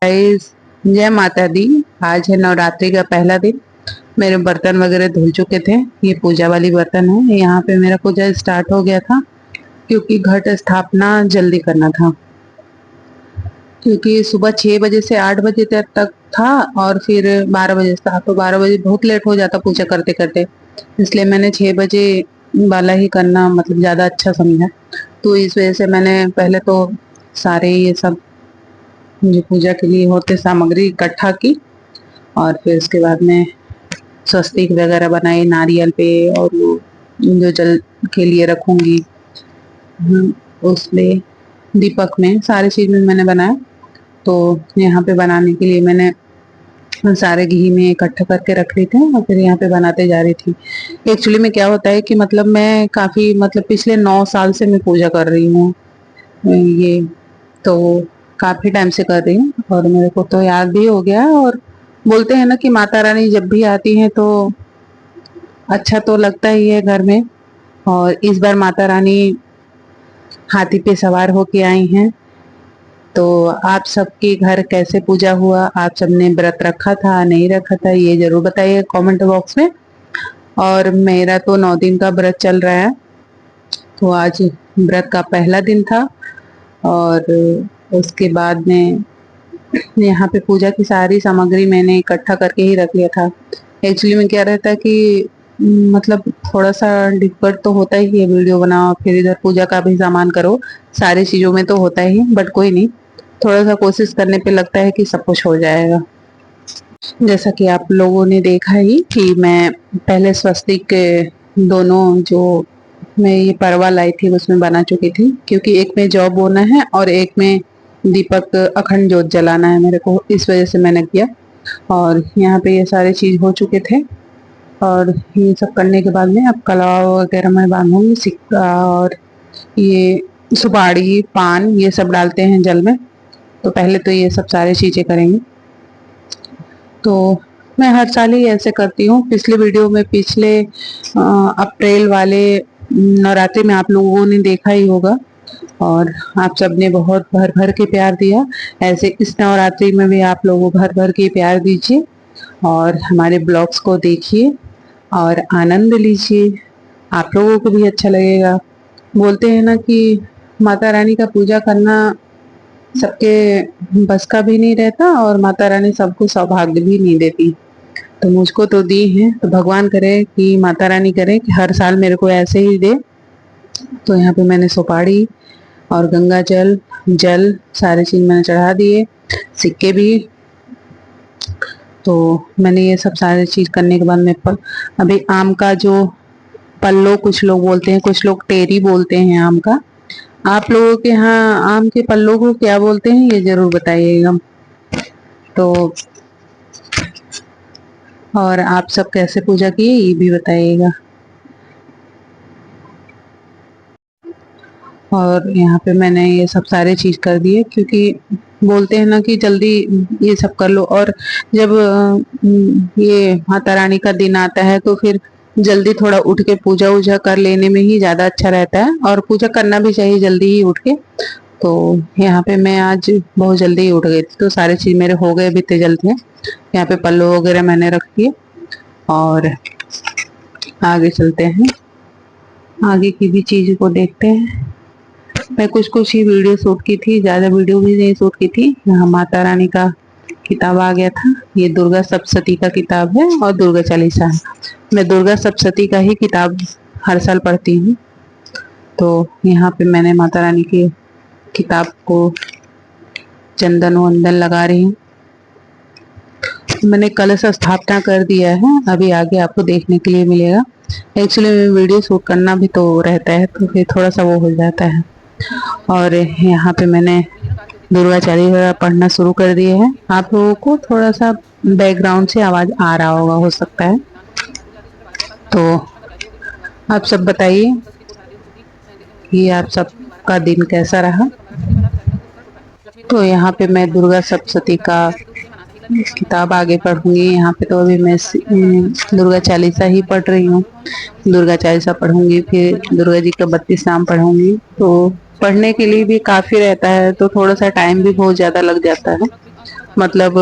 Guys, जय माता दी। आज है नवरात्रि का पहला दिन। मेरे बर्तन वगैरह धुल चुके थे। ये पूजा वाली बर्तन है। यहाँ पे मेरा पूजा स्टार्ट हो गया था क्योंकि घट स्थापना जल्दी करना था, क्योंकि सुबह 6 बजे से 8 बजे तक था और फिर 12 बजे था, तो 12 बजे बहुत लेट हो जाता पूजा करते करते। इसलिए मैंने 6 बजे वाला ही करना मतलब ज्यादा अच्छा समझा। तो इस वजह से मैंने पहले तो सारे ये सब जो पूजा के लिए होते सामग्री इकट्ठा की, और फिर उसके बाद में स्वस्तिक वगैरह बनाए नारियल पे, और वो जो जल के लिए रखूंगी उसमें, दीपक में, सारी चीज में मैंने बनाया। तो यहाँ पे बनाने के लिए मैंने सारे घी में इकट्ठा करके रख ली थे और फिर यहाँ पे बनाते जा रही थी। एक्चुअली में क्या होता है कि मतलब मैं काफी मतलब पिछले 9 साल से मैं पूजा कर रही हूँ ये, तो काफी टाइम से कर रही हूँ और मेरे को तो याद भी हो गया है। और बोलते हैं ना कि माता रानी जब भी आती हैं तो अच्छा तो लगता ही है घर में। और इस बार माता रानी हाथी पे सवार होके आई हैं। तो आप सबके घर कैसे पूजा हुआ? आप सबने व्रत रखा था नहीं रखा था, ये जरूर बताइए कमेंट बॉक्स में। और मेरा तो 9 दिन का व्रत चल रहा है, तो आज व्रत का पहला दिन था। और उसके बाद में यहाँ पे पूजा की सारी सामग्री मैंने इकट्ठा करके ही रख लिया था। एक्चुअली में क्या रहता है कि मतलब थोड़ा सा डिफिकल्ट तो होता ही है, वीडियो बनाओ फिर इधर पूजा का भी सामान करो, सारी चीजों में तो होता ही, बट कोई नहीं, थोड़ा सा कोशिश करने पे लगता है कि सब कुछ हो जाएगा। जैसा कि आप लोगों ने देखा ही कि मैं पहले स्वस्तिक के दोनों जो मैं ये परवा लाई थी उसमें बना चुकी थी, क्योंकि एक में जौ बोना है और एक में दीपक अखंड ज्योत जलाना है मेरे को, इस वजह से मैंने किया। और यहाँ पे ये सारे चीज हो चुके थे। और ये सब करने के बाद में अब कलावा वगैरह मैं बांधूंगी, सिक्का और ये सुपारी पान ये सब डालते हैं जल में। तो पहले तो ये सब सारी चीजें करेंगे। तो मैं हर साल ही ऐसे करती हूँ। पिछले वीडियो में पिछले अप्रैल वाले नवरात्रि में आप लोगों ने देखा ही होगा, और आप सबने बहुत भर भर के प्यार दिया। ऐसे इस नवरात्रि में भी आप लोगों भर भर के प्यार दीजिए और हमारे ब्लॉग्स को देखिए और आनंद लीजिए, आप लोगों को भी अच्छा लगेगा। बोलते हैं ना कि माता रानी का पूजा करना सबके बस का भी नहीं रहता, और माता रानी सबको सौभाग्य भी नहीं देती। तो मुझको तो दी है, तो भगवान करे कि माता रानी करे कि हर साल मेरे को ऐसे ही दे। तो यहाँ पे मैंने सुपारी और गंगा जल जल सारे चीज मैंने चढ़ा दिए, सिक्के भी। तो मैंने ये सब सारी चीज करने के बाद में अभी आम का जो पल्लो कुछ लोग बोलते हैं, कुछ लोग टेरी बोलते हैं आम का। आप लोगों के यहाँ आम के पल्लों को क्या बोलते हैं ये जरूर बताइएगा। तो और आप सब कैसे पूजा किए ये भी बताइएगा। और यहाँ पे मैंने ये सब सारे चीज कर दिए, क्योंकि बोलते हैं ना कि जल्दी ये सब कर लो। और जब ये माता रानी का दिन आता है तो फिर जल्दी थोड़ा उठ के पूजा वूजा कर लेने में ही ज्यादा अच्छा रहता है, और पूजा करना भी चाहिए जल्दी ही उठ के। तो यहाँ पे मैं आज बहुत जल्दी ही उठ गई थी, तो सारे चीज मेरे हो गए भी इतने जल्दी। यहाँ पे पल्लू वगैरह मैंने रख दिए और आगे चलते हैं, आगे की भी चीज को देखते हैं। मैं कुछ कुछ ही वीडियो शूट की थी, ज्यादा वीडियो भी नहीं शूट की थी। यहाँ माता रानी का किताब आ गया था, ये दुर्गा सप्तशती का किताब है और दुर्गा चालीसा है। मैं दुर्गा सप्तशती का ही किताब हर साल पढ़ती हूँ। तो यहाँ पे मैंने माता रानी की किताब को चंदन वंदन लगा रही हूँ। मैंने कलश स्थापना कर दिया है, अभी आगे आपको देखने के लिए मिलेगा। एक्चुअली वीडियो शूट करना भी तो रहता है, तो फिर थोड़ा सा वो हो जाता है। और यहाँ पे मैंने दुर्गा चालीसा पढ़ना शुरू कर दिए है। आप लोगों को थोड़ा सा बैकग्राउंड से आवाज आ रहा होगा, हो सकता है। तो आप सब बताइए कि आप सबका दिन कैसा रहा। तो यहाँ पे मैं दुर्गा सप्तशती का किताब आगे पढ़ूंगी। यहाँ पे तो अभी मैं दुर्गा चालीसा ही पढ़ रही हूँ। दुर्गा चालीसा पढ़ूंगी, फिर दुर्गा जी का 32 नाम पढ़ूंगी। तो पढ़ने के लिए भी काफी रहता है, तो थोड़ा सा टाइम भी बहुत ज्यादा लग जाता है। मतलब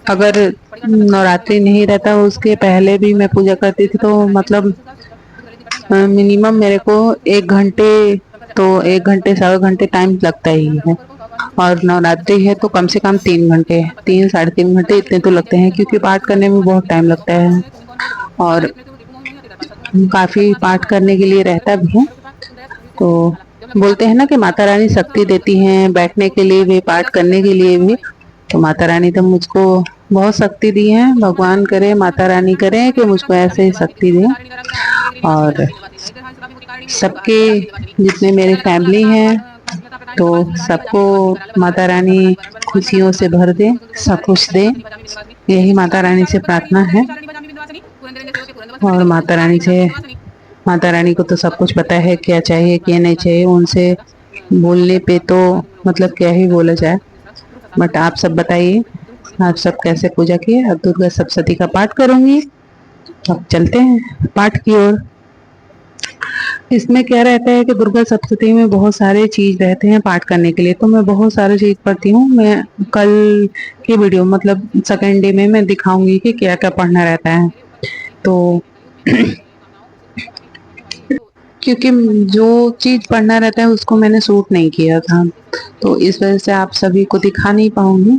अगर नवरात्रि नहीं रहता उसके पहले भी मैं पूजा करती थी, तो मतलब मिनिमम मेरे को 1 घंटे, तो 1 घंटे 1.25 घंटे टाइम लगता ही है। और नवरात्रि है तो कम से कम 3 घंटे, 3 साढ़े 3 घंटे इतने तो लगते हैं, क्योंकि पाठ करने में बहुत टाइम लगता है। और काफी पाठ करने के लिए रहता भी है। तो बोलते हैं ना कि माता रानी शक्ति देती हैं बैठने के लिए भी, पाठ करने के लिए भी। तो माता रानी तो मुझको बहुत शक्ति दी है। भगवान करे, माता रानी करे कि मुझको ऐसे ही शक्ति दे। और सबके, जितने मेरे फैमिली हैं, तो सबको माता रानी खुशियों से भर दे, सब कुछ दे, यही माता रानी से प्रार्थना है। और माता रानी को तो सब कुछ पता है, क्या चाहिए क्या नहीं चाहिए। उनसे बोलने पे तो मतलब क्या ही बोला जाए। बट आप सब बताइए, आप सब कैसे पूजा किए? अब दुर्गा सप्तशती का पाठ करूंगी। अब चलते हैं पाठ की ओर। इसमें क्या रहता है कि दुर्गा सप्तशती में बहुत सारे चीज रहते हैं पाठ करने के लिए, तो मैं बहुत सारे चीज पढ़ती हूँ। मैं कल की वीडियो मतलब सेकेंड डे में मैं दिखाऊंगी कि क्या क्या पढ़ना रहता है। तो क्योंकि जो चीज पढ़ना रहता है उसको मैंने शूट नहीं किया था, तो इस वजह से आप सभी को दिखा नहीं पाऊंगी।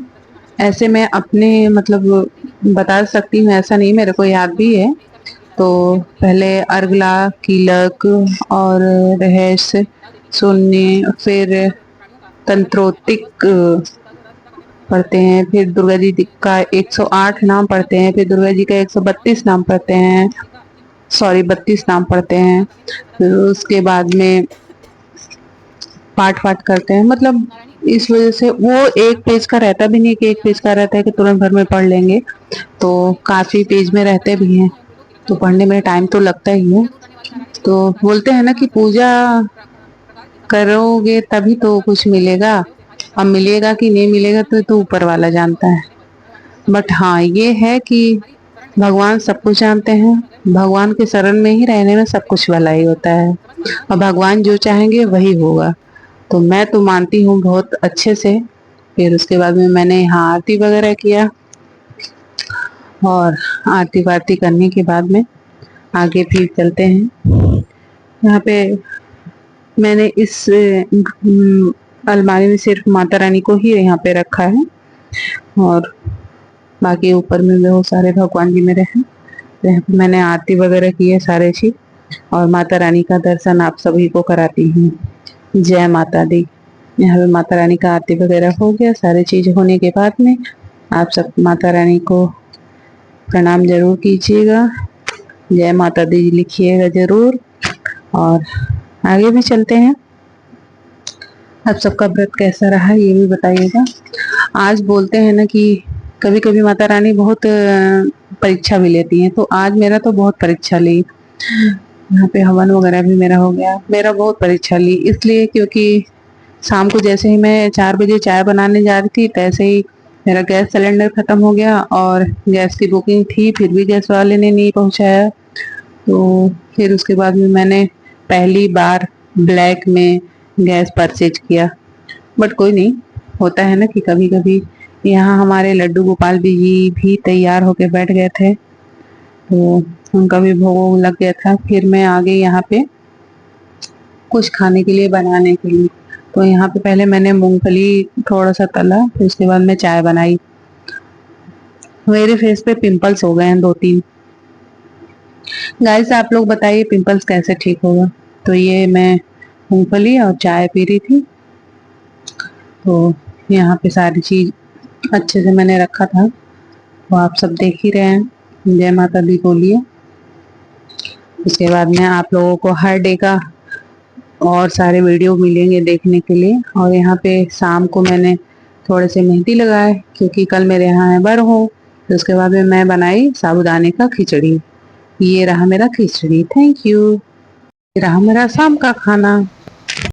ऐसे मैं अपने मतलब बता सकती हूँ, ऐसा नहीं, मेरे को याद भी है। तो पहले अर्गला, कीलक और रहस्य शून्य, फिर तंत्रोतिक पढ़ते हैं, फिर दुर्गा जी का 108 नाम पढ़ते हैं, फिर दुर्गा जी का 132 नाम पढ़ते हैं, सॉरी 32 नाम पढ़ते हैं। फिर उसके बाद में पाठ पाठ करते हैं। मतलब इस वजह से वो एक पेज का रहता भी नहीं कि एक पेज का रहता है कि तुरंत भर में पढ़ लेंगे, तो काफी पेज में रहते भी हैं, तो पढ़ने में टाइम तो लगता ही है। तो बोलते हैं ना कि पूजा करोगे तभी तो कुछ मिलेगा, अब मिलेगा कि नहीं मिलेगा तो ऊपर वाला जानता है। बट हाँ ये है कि भगवान सब कुछ जानते हैं। भगवान के शरण में ही रहने में सब कुछ भला ही होता है, और भगवान जो चाहेंगे वही होगा। तो मैं तो मानती हूँ बहुत अच्छे से। फिर उसके बाद में मैंने यहाँ आरती वगैरह किया, और आरती वारती करने के बाद में आगे फिर चलते हैं। यहाँ पे मैंने इस अलमारी में सिर्फ माता रानी को ही यहाँ पे रखा है, और बाकी ऊपर में बहुत सारे भगवान जी मेरे हैं। तो यहाँ पे मैंने आरती वगैरह की है सारे चीज, और माता रानी का दर्शन आप सभी को कराती हूँ। जय माता दी। यहाँ पे माता रानी का आरती वगैरह हो गया। सारी चीज होने के बाद में आप सब माता रानी को प्रणाम जरूर कीजिएगा, जय माता दी लिखिएगा जरूर। और आगे भी चलते हैं। आप सबका व्रत कैसा रहा ये भी बताइएगा। आज बोलते हैं ना कि कभी कभी माता रानी बहुत परीक्षा भी लेती हैं, तो आज मेरा तो बहुत परीक्षा ली। यहाँ पे हवन वगैरह भी मेरा हो गया। मेरा बहुत परीक्षा ली इसलिए क्योंकि शाम को जैसे ही मैं 4 बजे चाय बनाने जा रही थी, तैसे ही मेरा गैस सिलेंडर खत्म हो गया, और गैस की बुकिंग थी फिर भी गैस वाले ने नहीं पहुंचाया। तो फिर उसके बाद में मैंने पहली बार ब्लैक में गैस परचेज किया। बट कोई नहीं, होता है ना कि कभी कभी। यहाँ हमारे लड्डू गोपाल जी भी तैयार होके बैठ गए थे, तो उनका भी भोग लग गया था। फिर मैं आ गई यहाँ पे कुछ खाने के लिए बनाने के लिए। तो यहाँ पे पहले मैंने मूंगफली थोड़ा सा तला, फिर उसके बाद में चाय बनाई। मेरे फेस पे पिंपल्स हो गए हैं 2-3। गाइस आप लोग बताइए पिंपल्स कैसे ठीक होगा। तो ये मैं मूंगफली और चाय पी रही थी। तो यहाँ पे सारी चीज अच्छे से मैंने रखा था, वो आप सब देख ही रहे हैं। जय माता दी बोलिए। उसके बाद में आप लोगों को हर डे का और सारे वीडियो मिलेंगे देखने के लिए। और यहाँ पे शाम को मैंने थोड़े से मेहंदी लगाए, क्योंकि कल मेरे यहाँ है बरहो। तो उसके बाद में मैं बनाई साबूदाने का खिचड़ी। ये रहा मेरा खिचड़ी। Thank you. ये रहा मेरा शाम का खाना।